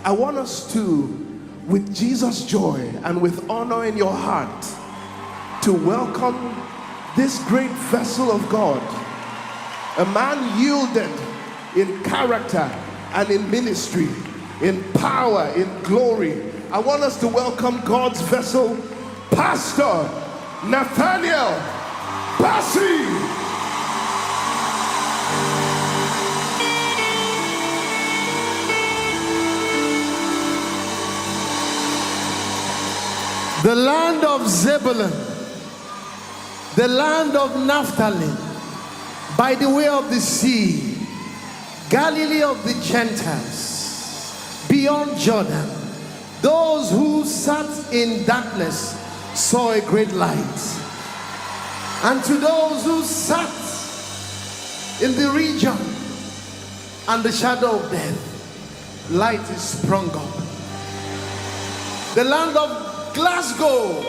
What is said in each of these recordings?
I want us to, with Jesus' joy and with honor in your heart, to welcome this great vessel of God, a man yielded in character and in ministry, in power, in glory. I want us to welcome God's vessel, Pastor Nathaneal Bassey. The land of Zebulun, the land of Naphtali, by the way of the sea, Galilee of the Gentiles, beyond Jordan, those who sat in darkness saw a great light. And to those who sat in the region and the shadow of death, light is sprung up. The land of Glasgow,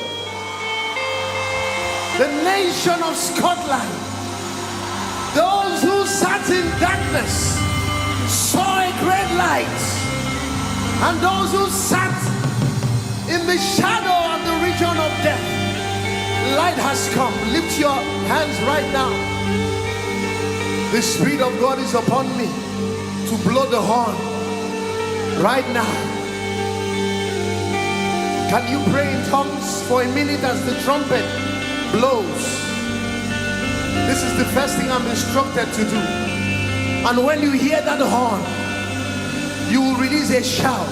the nation of Scotland, those who sat in darkness saw a great light, and those who sat in the shadow of the region of death, light has come. Lift your hands right now. The Spirit of God is upon me to blow the horn right now. Can you pray in tongues for a minute as the trumpet blows? This is the first thing I'm instructed to do. And when you hear that horn, you will release a shout.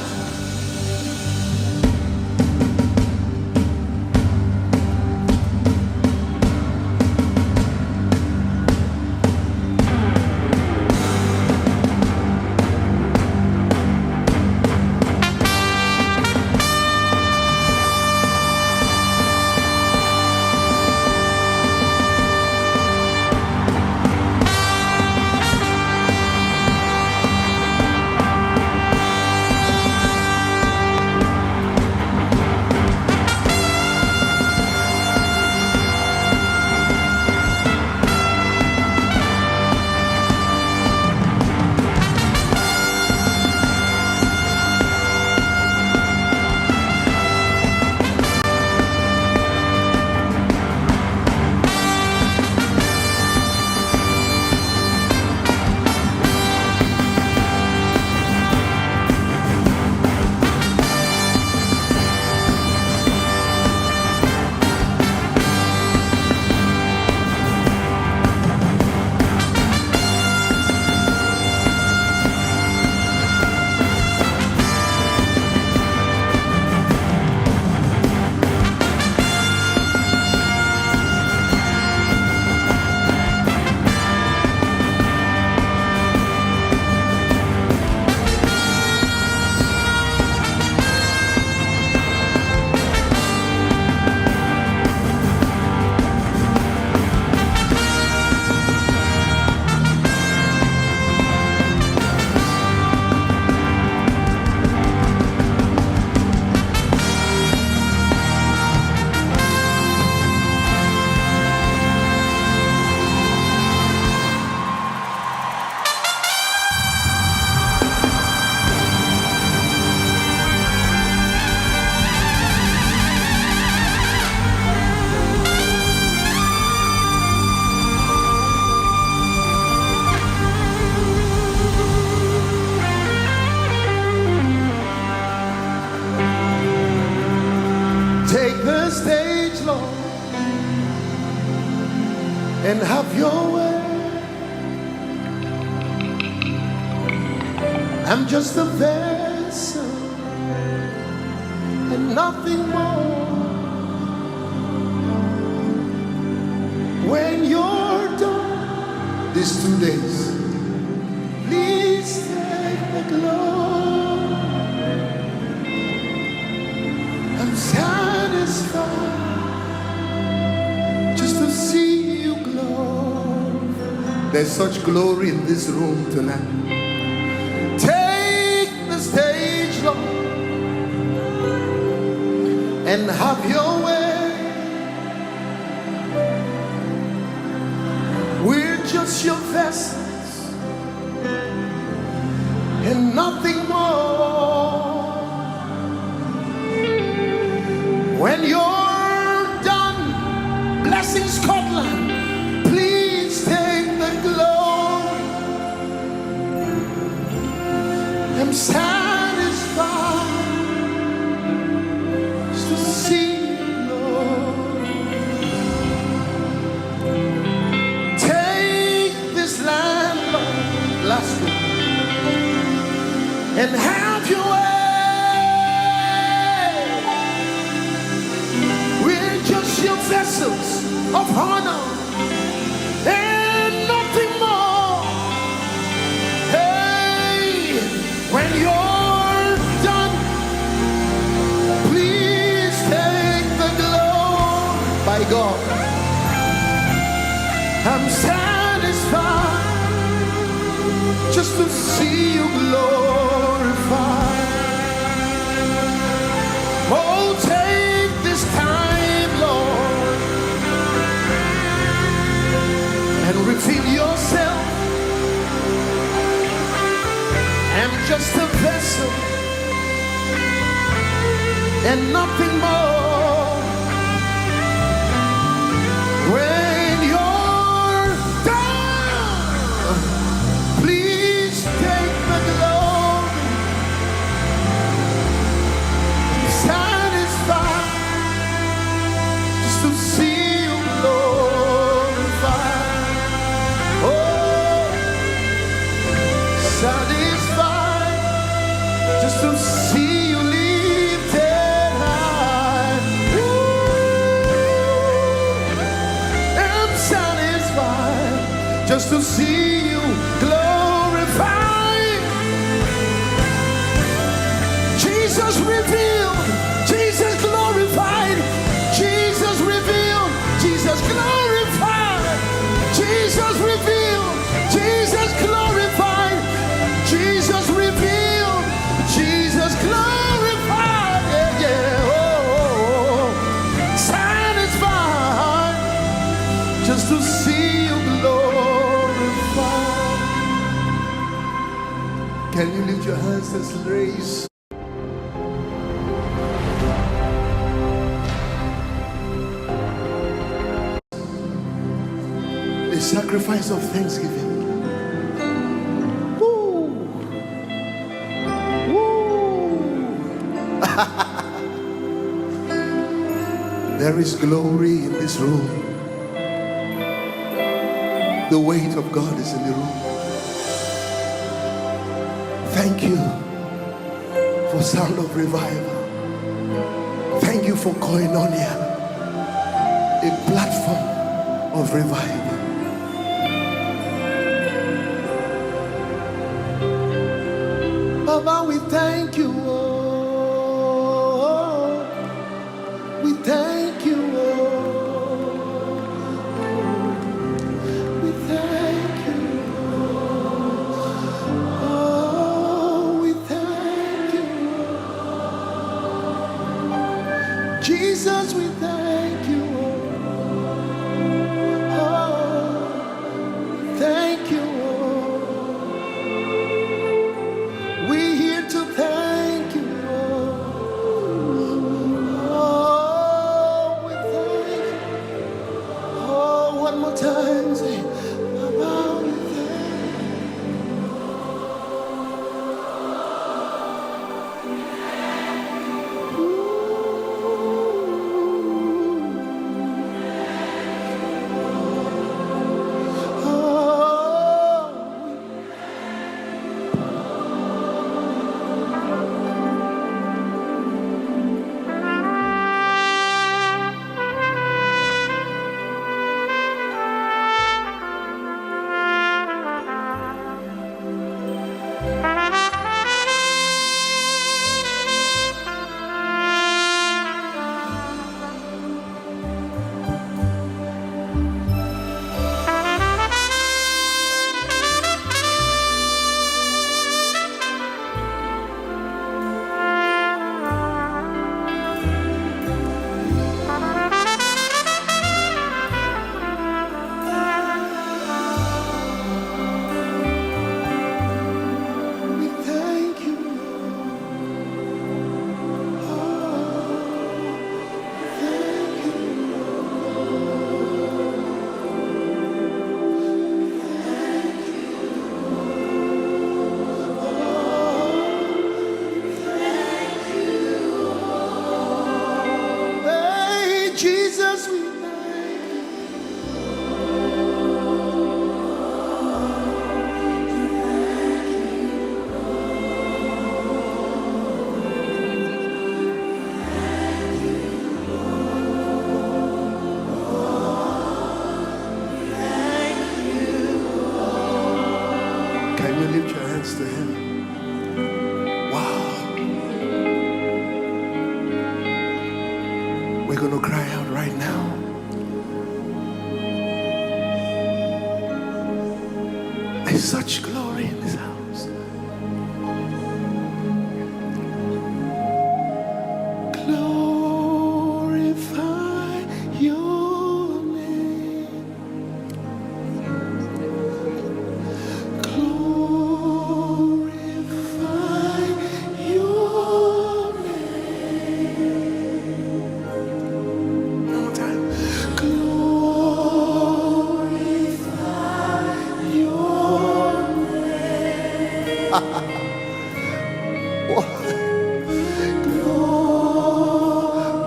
Take the stage, Lord, and have your way. I'm just a vessel and nothing more. When you're done these 2 days, please take the glory. I'm satisfied just to see you glow. There's such glory in this room tonight. Take the stage, Lord, and have your way. We're just your vessels and nothing more. am satisfied to see you, Lord. Take this land, Lord, last week, and have your way. We're just your vessels of honor and nothing more. Hey, when you're done, please take the glory. By God, I'm satisfied just to see you glorified. Oh, take this time, Lord, and reveal yourself. I'm just a vessel and nothing more. When you're done, please take the glory. Satisfied just to see you glorified. Oh, satisfied just to see you lifted high. Ooh, I'm satisfied just to see you glorified. Jesus revealed, Jesus glorified, Jesus revealed, Jesus glorified, Jesus revealed, Jesus glorified, Jesus revealed, Jesus glorified. Yeah, yeah. Oh, satisfied just to see you glorified. Can you lift your hands and raise? A sacrifice of thanksgiving. Woo. Woo. There is glory in this room. The weight of God is in the room. Thank you for sound of revival. Thank you for koinonia, a platform of revival. Baba, we thank you. Oh, we thank you. We thank you. Oh, we thank you. Jesus, we thank you. Oh, thank you. We're here to thank you. Oh, we thank you. Oh, one more time, say, Baba, we thank you. such glory in this house. Glorify your name. Glorify your name. One more time. Glorify your name.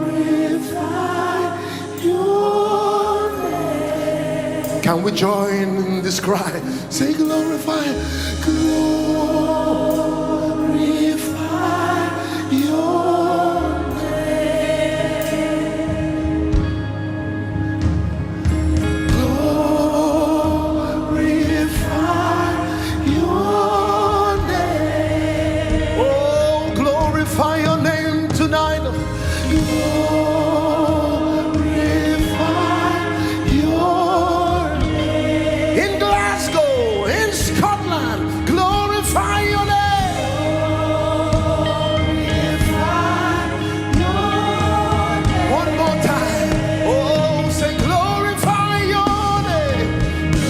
Glorify your name. Can we join in this cry? Say glorify, glorify your name. Glorify your name. Oh, glorify your name tonight. Glorify your name. In Glasgow, in Scotland, glorify your name. Glorify your name. One more time. Oh, say glorify your name. Glory.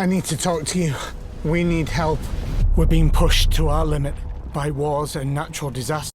I need to talk to you. We need help. We're being pushed to our limit by wars and natural disasters.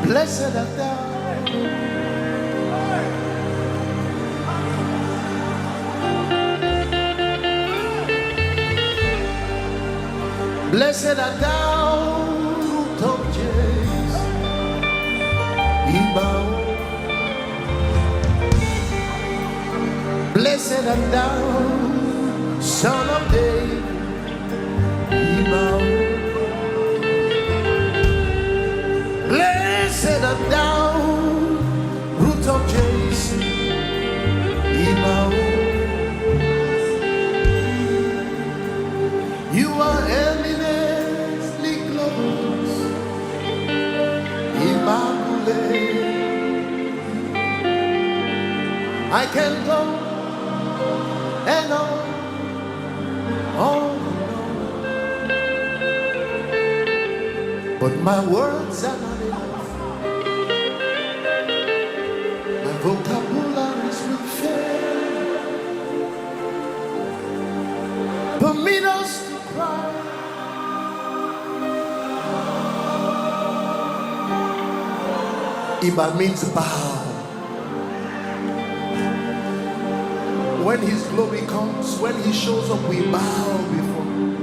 Blessed art thou. Blessed art thou, root of Jesse, Ibao. Blessed art thou, son of David, Ibao. Blessed art thou, root of Jesse, Ibao. You are eminently glorious, Immaculate. can go and on, but my words are not enough. My vocabularies will fail. Permit us to cry. Iba means bow. When his glory comes, when he shows up, we bow before him.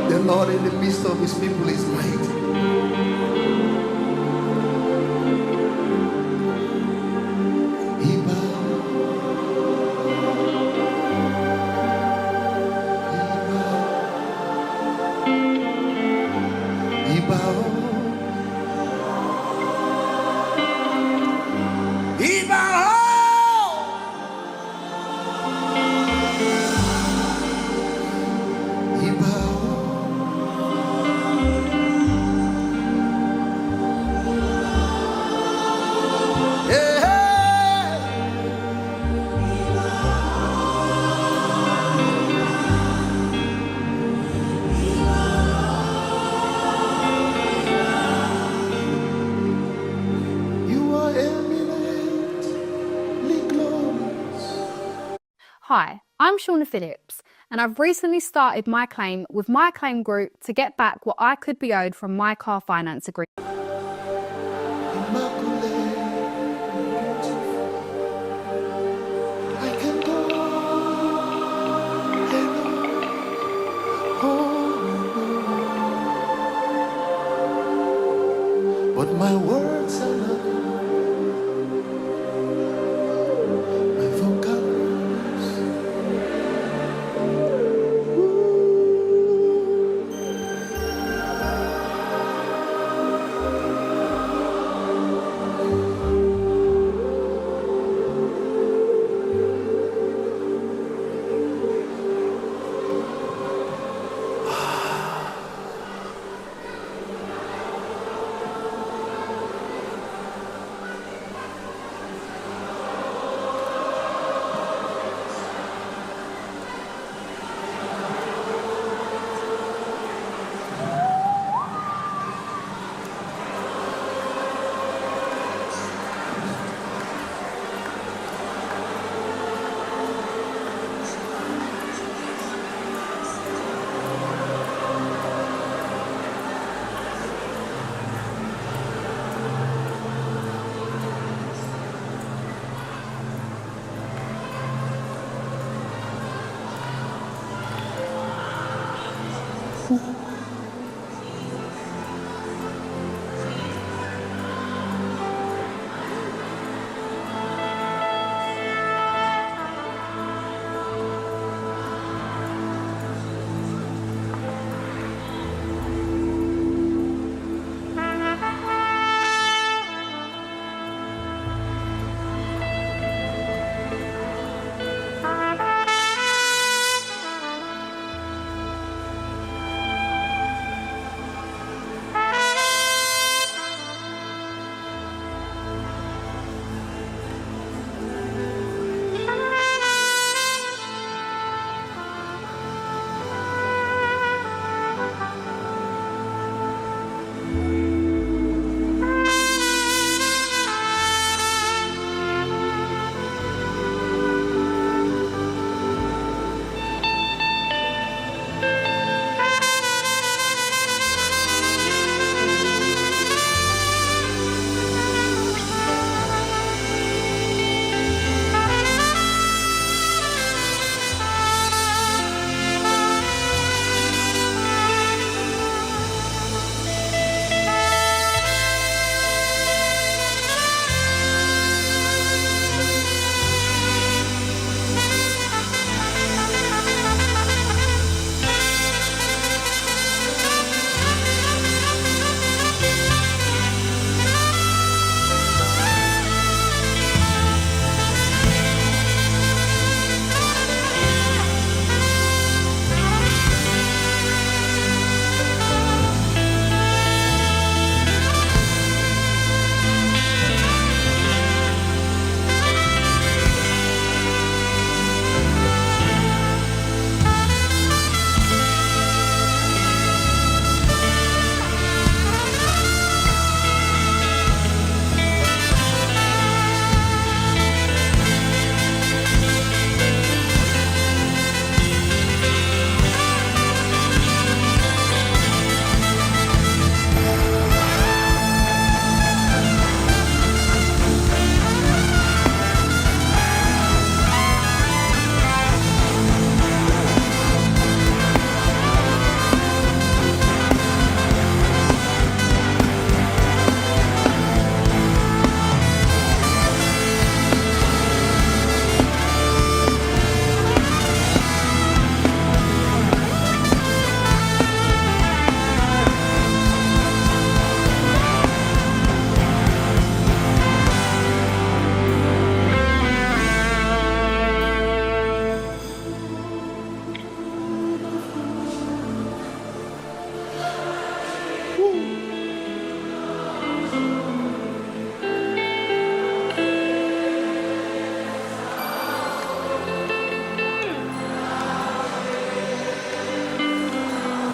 The Lord in the midst of his people is mighty. He bowed. He bowed. He bowed. He bowed. Hi, I'm Shauna Phillips, and I've recently started my claim with my claim group to get back what I could be owed from my car finance agreement. But my words are not my vocabularies.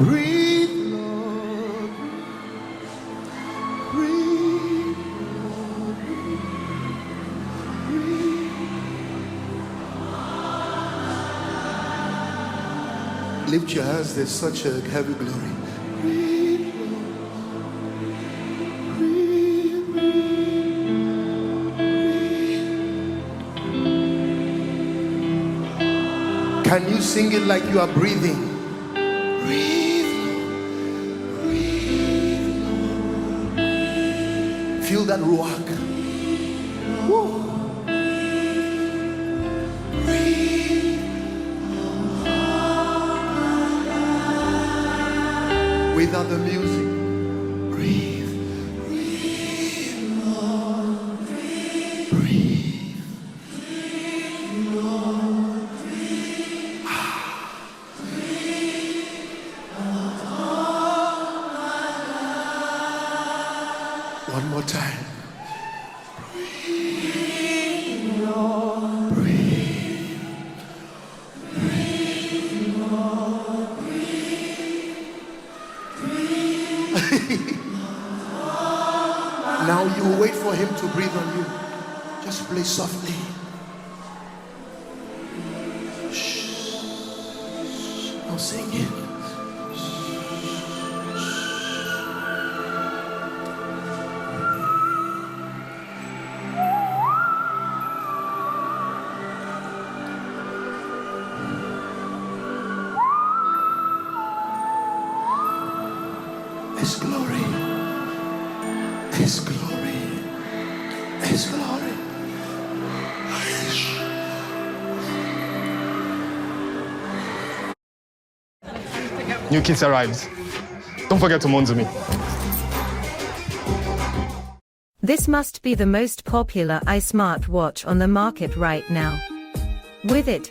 Breathe, Lord. Breathe, Lord. Breathe. Lift your hands, there's such a heavy glory. Breathe, Lord. Breathe, breathe. Can you sing it like you are breathing? Feel that ruach. Woo. Without the music, breathe. Breathe, Lord. Breathe. Breathe, Lord. Breathe. One more time. Breathe, Lord. Breathe. Breathe, Lord. Breathe. Now you wait for him to breathe on you. Just play softly. Shh. Now sing it. His glory, His glory, His glory. New kits arrived. Don't forget to monitor me. This must be the most popular iSmart watch on the market right now. With it,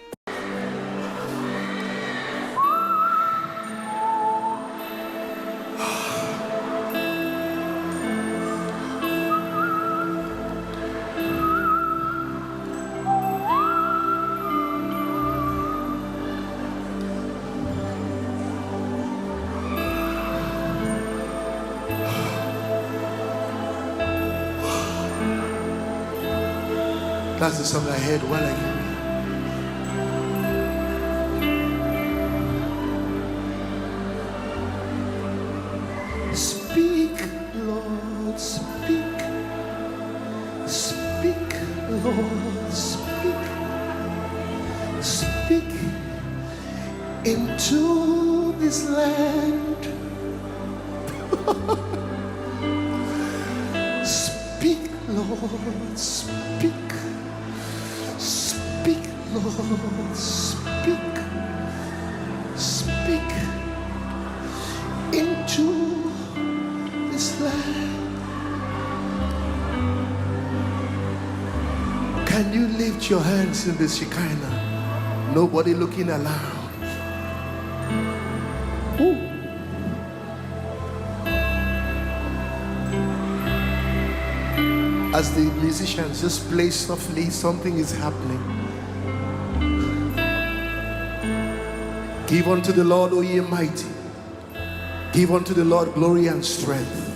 That's the song I heard while I came. Speak, Lord, speak. Speak, Lord, speak. Speak into this land. Speak, Lord, speak. Speak, Lord, speak. Speak into this land. Can you lift your hands in the Shekinah? Nobody looking around. Ooh. As the musicians just play softly, something is happening. Give unto the Lord, O ye mighty. Give unto the Lord glory and strength.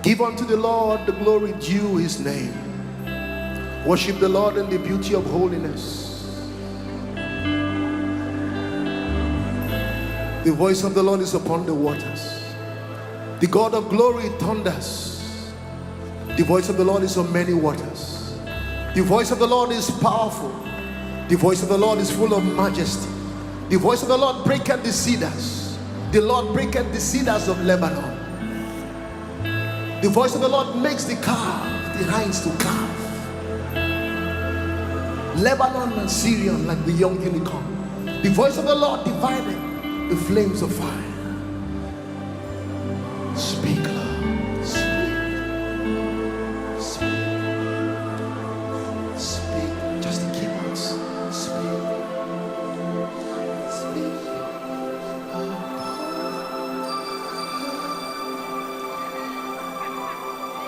Give unto the Lord the glory due his name. Worship the Lord in the beauty of holiness. The voice of the Lord is upon the waters. The God of glory thunders. The voice of the Lord is on many waters. The voice of the Lord is powerful. The voice of the Lord is full of majesty. The voice of the Lord breaketh the cedars. The Lord breaketh the cedars of Lebanon. The voice of the Lord makes the calf, the hinds to calve. Lebanon and Syrian like the young unicorn. The voice of the Lord divided the flames of fire. Speak, Lord, speak. Speak. Speak. Just the keyboards. Speak. Speak.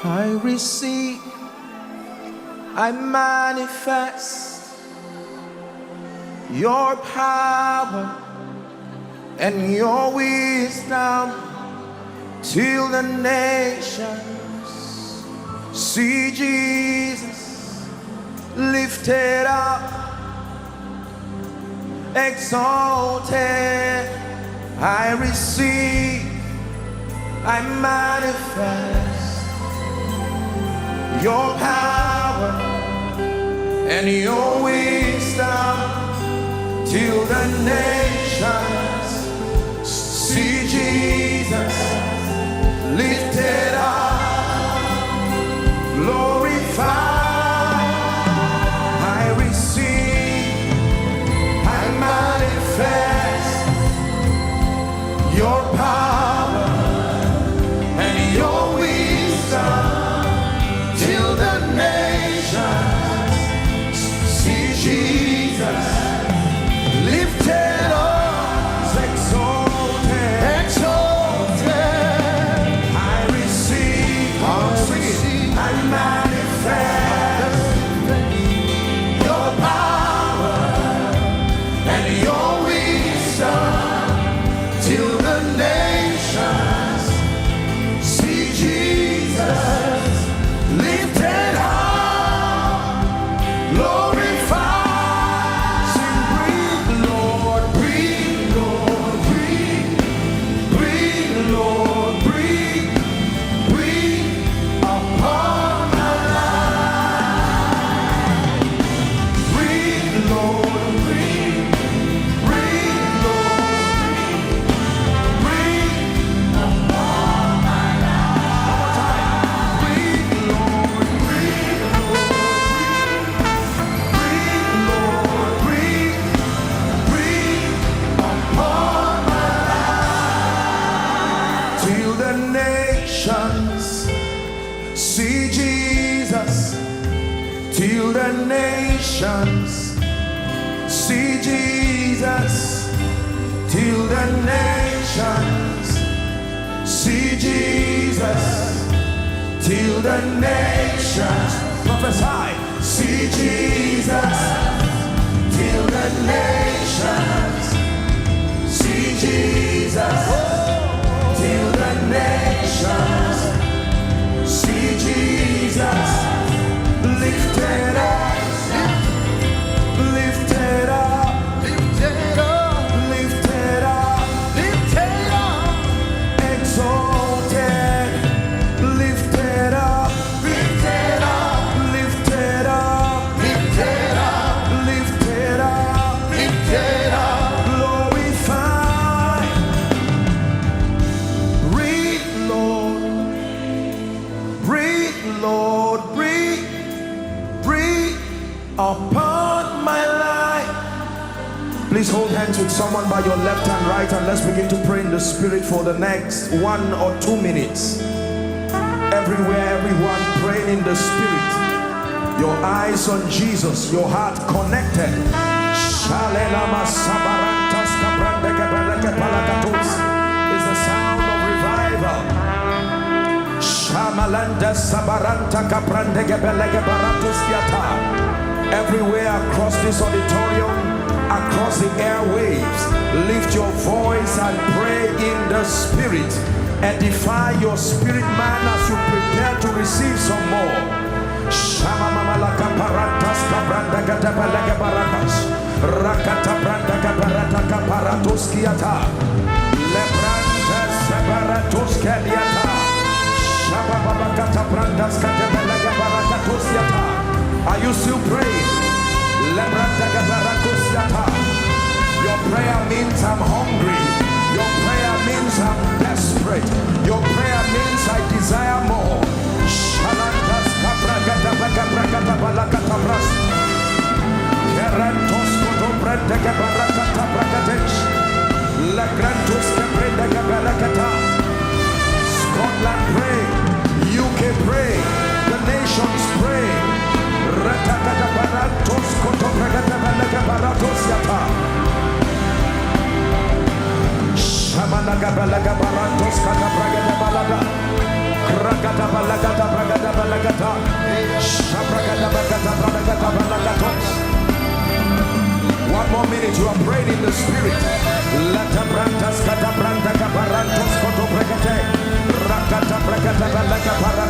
I receive, I manifest your power and your wisdom, till the nations see Jesus lifted up, exalted. I receive, I manifest your power and your wisdom, till the nations see Jesus lifted up, glorified. I receive, I manifest your power and your wisdom, till the nations see Jesus lifted up, exalted, exalted. I receive, I manifest your power and your wisdom, till the nations see Jesus lifted high, glorified. Sing, breathe, Lord, breathe, Lord, breathe, breathe, Lord, breathe, breathe upon my life. Breathe, Lord, breathe, breathe, Lord, breathe upon my life. Breathe, Lord, breathe, Lord, breathe, breathe upon my life. Till the nations see Jesus, till the nations see Jesus, till the nations see Jesus, till the nations prophesy, see Jesus, till the nations see Jesus, till the nations see Jesus lifted up, lifted up, lifted up, lifted up, lifted up, exalted, lifted up, lifted up, lifted up, lifted up, lifted up, lifted up, glorified. Breathe, Lord, breathe, Lord, breathe, breathe upon my life. Please hold hands with someone by your left and right, and let's begin to pray in the Spirit for the next 1 or 2 minutes. Everywhere, everyone praying in the Spirit. Your eyes on Jesus, your heart connected. Is the sound of revival. Shamalanda Sabaranta Kaprandege Belege Baratus Yata. Everywhere across this auditorium, across the airwaves, lift your voice and pray in the Spirit. Edify your spirit man as you prepare to receive some more. Shamamalaka Paratas Kabrandega Belege Baratas. Rakata Brandega Barata Kaparatus Kiata. Lebranta Sabaratus Kadiata. Are you still praying? Your prayer means I'm hungry. Your prayer means I'm desperate. Your prayer means I desire more. Scotland pray, UK pray, the nations pray. 1 more minute. You are praying in the spirit. Lata brantas kata branda kabarantos koto brekete. Rakata brekata balaka para